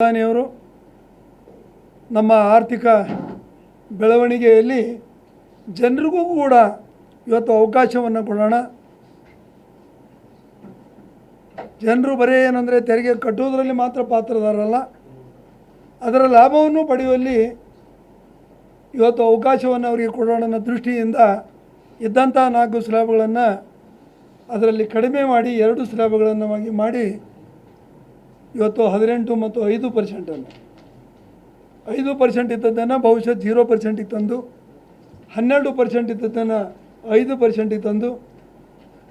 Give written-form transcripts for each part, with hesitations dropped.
ಪ್ರಧಾನಿಯವರು ನಮ್ಮ ಆರ್ಥಿಕ ಬೆಳವಣಿಗೆಯಲ್ಲಿ ಜನರಿಗೂ ಕೂಡ ಇವತ್ತು ಅವಕಾಶವನ್ನು ಕೊಡೋಣ. ಜನರು ಬರೀ ಏನಂದರೆ ತೆರಿಗೆ ಕಟ್ಟುವುದರಲ್ಲಿ ಮಾತ್ರ ಪಾತ್ರದಾರರಲ್ಲ, ಅದರ ಲಾಭವನ್ನು ಪಡೆಯುವಲ್ಲಿ ಇವತ್ತು ಅವಕಾಶವನ್ನು ಅವರಿಗೆ ಕೊಡೋಣ ಅನ್ನೋ ದೃಷ್ಟಿಯಿಂದ ಇದ್ದಂಥ 4 ಸ್ಲ್ಯಾಬ್ಗಳನ್ನು ಅದರಲ್ಲಿ ಕಡಿಮೆ ಮಾಡಿ 2 ಸ್ಲ್ಯಾಬ್ಗಳನ್ನು ಮಾಡಿ ಇವತ್ತು 18 ಮತ್ತು 5% 5% ಇದ್ದದ್ದನ್ನು ಬಹುಶಃ 0% ತಂದು 12% ಇದ್ದದ್ದನ್ನು 5% ತಂದು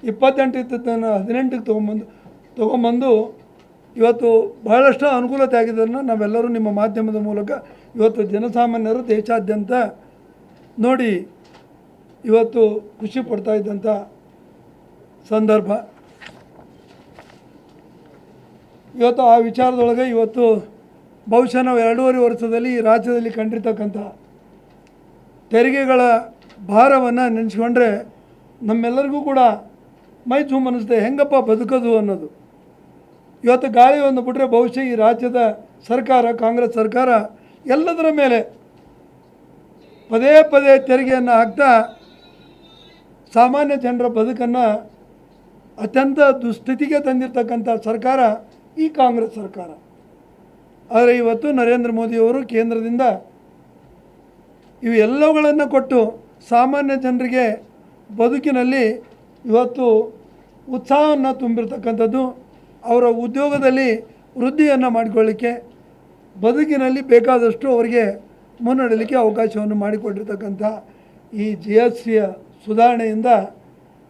28 ಇದ್ದದ್ದನ್ನು 18ಕ್ಕೆ ತೊಗೊಂಬಂದು ಇವತ್ತು ಬಹಳಷ್ಟು ಅನುಕೂಲತೆ ಆಗಿದ್ದನ್ನು ನಾವೆಲ್ಲರೂ ನಿಮ್ಮ ಮಾಧ್ಯಮದ ಮೂಲಕ ಇವತ್ತು ಜನಸಾಮಾನ್ಯರು ದೇಶಾದ್ಯಂತ ನೋಡಿ ಇವತ್ತು ಖುಷಿ ಪಡ್ತಾ ಇದ್ದಂಥ ಸಂದರ್ಭ. ಇವತ್ತು ಆ ವಿಚಾರದೊಳಗೆ ಇವತ್ತು ಬಹುಶಃ ನಾವು 2.5 ವರ್ಷದಲ್ಲಿ ಈ ರಾಜ್ಯದಲ್ಲಿ ಕಂಡಿರ್ತಕ್ಕಂಥ ತೆರಿಗೆಗಳ ಭಾರವನ್ನು ನೆನೆಸ್ಕೊಂಡ್ರೆ ನಮ್ಮೆಲ್ಲರಿಗೂ ಕೂಡ ಮೈ ಜುಮ್ ಅನ್ನಿಸುತ್ತೆ, ಹೆಂಗಪ್ಪ ಬದುಕೋದು ಅನ್ನೋದು. ಇವತ್ತು ಗಾಳಿ ಒಂದು ಬಿಟ್ಟರೆ ಬಹುಶಃ ಈ ರಾಜ್ಯದ ಸರ್ಕಾರ, ಕಾಂಗ್ರೆಸ್ ಸರ್ಕಾರ ಎಲ್ಲದರ ಮೇಲೆ ಪದೇ ಪದೇ ತೆರಿಗೆಯನ್ನು ಹಾಕ್ತಾ ಸಾಮಾನ್ಯ ಜನರ ಬದುಕನ್ನು ಅತ್ಯಂತ ದುಸ್ಥಿತಿಗೆ ತಂದಿರತಕ್ಕಂಥ ಸರ್ಕಾರ ಈ ಕಾಂಗ್ರೆಸ್ ಸರ್ಕಾರ. ಆದರೆ ಇವತ್ತು ನರೇಂದ್ರ ಮೋದಿಯವರು ಕೇಂದ್ರದಿಂದ ಇವೆಲ್ಲವುಗಳನ್ನು ಕೊಟ್ಟು ಸಾಮಾನ್ಯ ಜನರಿಗೆ ಬದುಕಿನಲ್ಲಿ ಇವತ್ತು ಉತ್ಸಾಹವನ್ನು ತುಂಬಿರ್ತಕ್ಕಂಥದ್ದು, ಅವರ ಉದ್ಯೋಗದಲ್ಲಿ ವೃದ್ಧಿಯನ್ನು ಮಾಡಿಕೊಳ್ಳಿಕ್ಕೆ, ಬದುಕಿನಲ್ಲಿ ಬೇಕಾದಷ್ಟು ಅವರಿಗೆ ಮುನ್ನಡೆಯಲಿಕ್ಕೆ ಅವಕಾಶವನ್ನು ಮಾಡಿಕೊಟ್ಟಿರ್ತಕ್ಕಂಥ ಈ GSTಯ ಸುಧಾರಣೆಯಿಂದ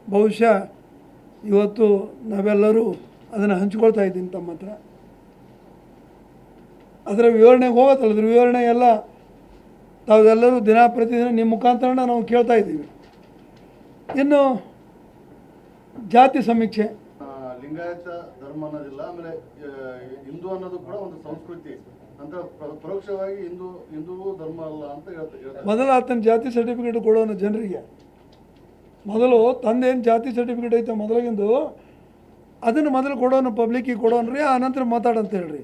ಬಹುಶಃ ಇವತ್ತು ನಾವೆಲ್ಲರೂ ಅದನ್ನು ಹಂಚ್ಕೊಳ್ತಾ ಇದ್ದೀನಿ ತಮ್ಮ ಹತ್ರ. ಅದರ ವಿವರಣೆಗೆ ಹೋಗೋತ್ತಲ್ಲ, ಅದ್ರ ವಿವರಣೆ ಎಲ್ಲ ತಾವೆಲ್ಲರೂ ದಿನ ಪ್ರತಿದಿನ ನಿಮ್ಮ ಮುಖಾಂತರ ನಾವು ಕೇಳ್ತಾ ಇದ್ದೀವಿ. ಇನ್ನು ಜಾತಿ ಸಮೀಕ್ಷೆ, ಲಿಂಗಾಯತ ಧರ್ಮ ಅನ್ನೋದಿಲ್ಲ, ಆಮೇಲೆ ಹಿಂದೂ ಅನ್ನೋದು ಕೂಡ ಒಂದು ಸಂಸ್ಕೃತಿ ಅಂತ ಪರೋಕ್ಷವಾಗಿ ಹಿಂದೂ ಧರ್ಮ ಅಲ್ಲ ಅಂತ ಹೇಳ್ತಾರೆ. ಮೊದಲು ಆತನ ಜಾತಿ ಸರ್ಟಿಫಿಕೇಟ್ ಕೊಡೋನು ಜನರಿಗೆ, ಮೊದಲು ತಂದೇನು ಜಾತಿ ಸರ್ಟಿಫಿಕೇಟ್ ಐತೆ ಮೊದಲಾಗಿಂದು ಅದನ್ನು ಮೊದಲು ಕೊಡೋನು, ಪಬ್ಲಿಕ್ಕಿಗೆ ಕೊಡೋನ್ರಿ, ಆನಂತರ ಮಾತಾಡಂತ ಹೇಳ್ರಿ.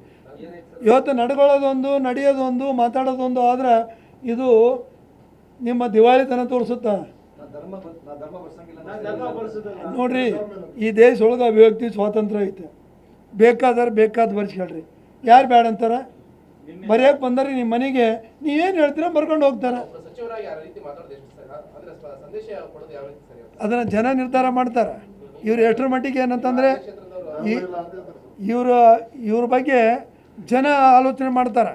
ಇವತ್ತು ನಡ್ಕೊಳ್ಳೋದೊಂದು, ನಡೆಯೋದೊಂದು, ಮಾತಾಡೋದೊಂದು ಆದರೆ ಇದು ನಿಮ್ಮ ದಿವಾಳಿತನ ತೋರಿಸುತ್ತಾ ನೋಡ್ರಿ. ಈ ದೇಶ ಒಳಗೆ ಅಭಿವ್ಯಕ್ತಿ ಸ್ವಾತಂತ್ರ್ಯ ಐತೆ, ಬೇಕಾದ ಬರ್ಸ್ಕೊಳ್ರಿ. ಯಾರು ಬೇಡ ಅಂತಾರೆ? ಬರೆಯೋಕೆ ಬಂದರೆ ನಿಮ್ಮ ಮನೆಗೆ ನೀವೇನು ಹೇಳ್ತೀರ ಬರ್ಕೊಂಡು ಹೋಗ್ತಾರೆ. ಅದನ್ನು ಜನ ನಿರ್ಧಾರ ಮಾಡ್ತಾರೆ. ಇವ್ರು ಎಷ್ಟರ ಮಟ್ಟಿಗೆ ಏನಂತಂದರೆ ಇವ್ರ ಬಗ್ಗೆ ಜನ ಆಲೋಚನೆ ಮಾಡ್ತಾರೆ.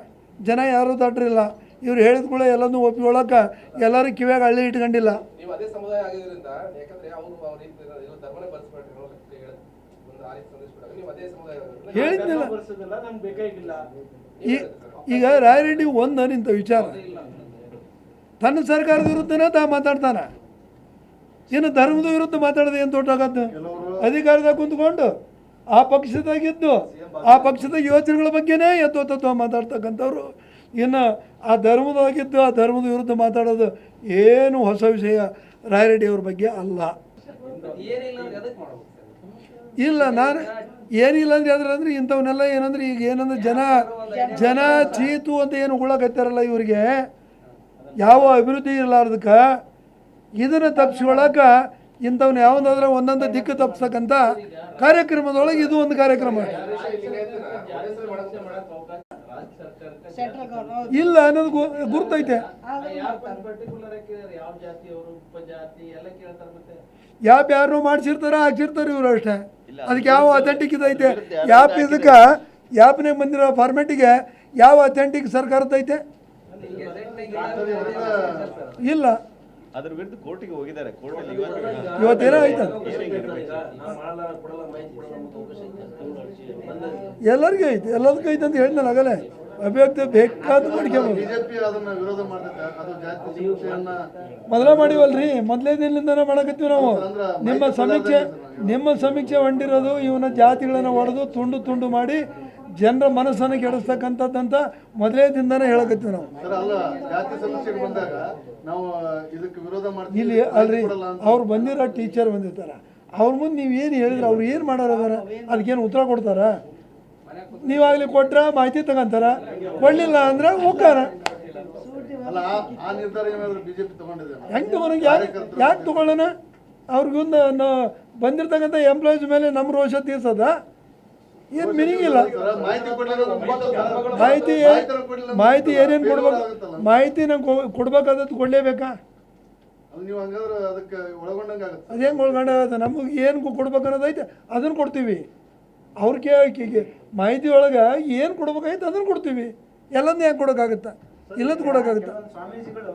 ಜನ ಯಾರೂ ದಡ್ರಿಲ್ಲ, ಇವ್ರು ಹೇಳಿದ ಕೂಡ ಎಲ್ಲನೂ ಒಪ್ಪಿಕೊಳ್ಳೋಕೆ ಎಲ್ಲರೂ ಕಿವ್ಯಾಗ ಹಳ್ಳಿ ಇಟ್ಕೊಂಡಿಲ್ಲ. ಹೇಳಿದ್ನಿಲ್ಲ. ಈಗ ರಾಯರೆಡ್ಡಿ ಒಂದು ನಿಂತ ವಿಚಾರ, ತನ್ನ ಸರ್ಕಾರದ ವಿರುದ್ಧನೇ ಮಾತಾಡ್ತಾನೆ, ಇನ್ನು ಧರ್ಮದ ವಿರುದ್ಧ ಮಾತಾಡೋದು ಏನು ದೊಡ್ಡಾಗತ್ತೆ? ಅಧಿಕಾರದಾಗ ಕುಂತ್ಕೊಂಡು ಆ ಪಕ್ಷದಾಗಿದ್ದು ಆ ಪಕ್ಷದ ಯೋಚನೆಗಳ ಬಗ್ಗೆನೇ ಎತ್ತೊತ್ತ ಮಾತಾಡ್ತಕ್ಕಂಥವ್ರು. ಇನ್ನು ಆ ಧರ್ಮದಾಗಿದ್ದು ಆ ಧರ್ಮದ ವಿರುದ್ಧ ಮಾತಾಡೋದು ಏನು ಹೊಸ ವಿಷಯ ರಾಯರೆಡ್ಡಿ ಅವ್ರ ಬಗ್ಗೆ ಅಲ್ಲ. ಇಲ್ಲ, ನಾನು ಏನಿಲ್ಲ ಅಂದ್ರೆ ಅಂದ್ರೆ ಇಂಥವನ್ನೆಲ್ಲ ಏನಂದ್ರೆ ಈಗ ಏನಂದ್ರೆ ಜನ ಚೀತು ಅಂತ ಏನು ಉಳಕತ್ತಾರಲ್ಲ, ಇವರಿಗೆ ಯಾವ ಅಭಿವೃದ್ಧಿ ಇರಲಾರ್ದಕ್ಕೆ ಇದನ್ನು ತಪ್ಪಿಸ್ಕೊಳಕ್ಕೆ ಇಂಥವ್ನ ಯಾವುದಾದ್ರೆ ಒಂದೊಂದು ದಿಕ್ಕು ತಪ್ಪಿಸ್ತಕ್ಕಂಥ ಕಾರ್ಯಕ್ರಮದೊಳಗೆ ಇದು ಒಂದು ಕಾರ್ಯಕ್ರಮ. ಇಲ್ಲ ಅನ್ನೋದು ಗುರ್ತೈತೆ. ಯಾರು ಮಾಡಿಸಿರ್ತಾರ ಹಾಕ್ಸಿರ್ತಾರೆ ಇವರು ಅಷ್ಟೇ. ಅದಕ್ಕೆ ಯಾವ ಅಥೆಂಟಿಕ್ ಇದೈತೆ? ಯಾಪ್ನಾಗ ಬಂದಿರೋ ಫಾರ್ಮೆಟಿಗೆ ಯಾವ ಅಥೆಂಟಿಕ್ ಸರ್ಕಾರದೈತೆ? ಇಲ್ಲ. ಅದರ ವಿರುದ್ಧ ಕೋರ್ಟಿಗೆ ಹೋಗಿದ್ದಾರೆ. ಇವತ್ತೇನೋ ಐತೆ, ಎಲ್ಲರಿಗೂ ಐತೆ, ಎಲ್ಲದಕ್ಕೂ ಐತೆ ಅಂತ ಹೇಳಿದ್ನಲ್ಲ ಆಗಲೇ. ಅಭಿವ್ಯಕ್ತಿ ಬೇಕಾದ ಮಾಡ್ಕೊಬೋದು. ಮೊದಲೇ ಮಾಡಿವಲ್ರಿ, ಮೊದಲೇ ದಿನದಿಂದನೇ ಮಾಡಕತ್ತೀವಿ ನಾವು. ನಿಮ್ಮ ಸಮೀಕ್ಷೆ ಹೊಂಟಿರೋದು ಇವನ ಜಾತಿಗಳನ್ನು ಹೊಡೆದು ತುಂಡು ಮಾಡಿ ಜನರ ಮನಸ್ಸನ್ನು ಕೆಡಿಸ್ತಕ್ಕಂಥದ್ದಂತ ಮೊದಲೇ ದಿನನೇ ಹೇಳಕತ್ತೀವಿ ನಾವು. ಇಲ್ಲಿ ಅಲ್ರಿ, ಅವ್ರು ಬಂದಿರೋ ಟೀಚರ್ ಬಂದಿರ್ತಾರೆ, ಅವ್ರ ಮುಂದೆ ನೀವು ಏನು ಹೇಳಿದ್ರೆ ಅವ್ರು ಏನು ಮಾಡೋರು ಅದರ ಅದಕ್ಕೇನು ಉತ್ತರ ಕೊಡ್ತಾರ? ನೀವಾಗಲಿ ಕೊಟ್ರೆ ಮಾಹಿತಿ ತಗೊಂತಾರ, ಕೊಡಲಿಲ್ಲ ಅಂದ್ರೆ ಹೋಗ್ತಾರ. ಅಲ್ಲ ಆ ನಿರ್ಧಾರ ಏನಾದ್ರು ಬಿಜೆಪಿ ತಗೊಂಡಿದೆ ಹೆಂಗೆ ತೊಗೊಳಂಗೆ ಯಾಕೆ ತೊಗೊಳ್ಳೋಣ? ಅವ್ರಿಗೊಂದು ಬಂದಿರ್ತಕ್ಕಂಥ ಎಂಪ್ಲಾಯೀಸ್ ಮೇಲೆ ನಮ್ಮ ರೋಷ ತೀರ್ಸೋದ? ಏನು ಮೀನಿಂಗ್ ಇಲ್ಲ. ಮಾಹಿತಿ ಕೊಡಲಿಲ್ಲ ಮಾಹಿತಿ ಏನೇನು ಕೊಡ್ಬೇಕು, ಮಾಹಿತಿ ನಂಗೆ ಕೊಡ್ಬೇಕಾದದ್ದು ಕೊಡಲೇಬೇಕಾ? ನೀವು ಹಂಗಾದ್ರೆ ಅದಕ್ಕೆ ಒಳಗೊಂಡಂಗೆ ಆಗುತ್ತೆ. ಅದೇನು ಒಳಗೊಂಡಾಗತ್ತೆ? ನಮಗೆ ಏನು ಕೊಡ್ಬೇಕು ಅನ್ನೋದೈತೆ ಅದನ್ನು ಕೊಡ್ತೀವಿ. ಅವ್ರಿಗೆ ಮಾಹಿತಿ ಒಳಗೆ ಏನು ಕೊಡ್ಬೇಕಾಯ್ತು ಅದನ್ನು ಕೊಡ್ತೀವಿ. ಎಲ್ಲದನ್ನ ಯಾಕೆ ಕೊಡೋಕ್ಕಾಗುತ್ತಾ? ಇಲ್ಲದ ಕೊಡೋಕ್ಕಾಗುತ್ತಾ? ಸ್ವಾಮೀಜಿಗಳು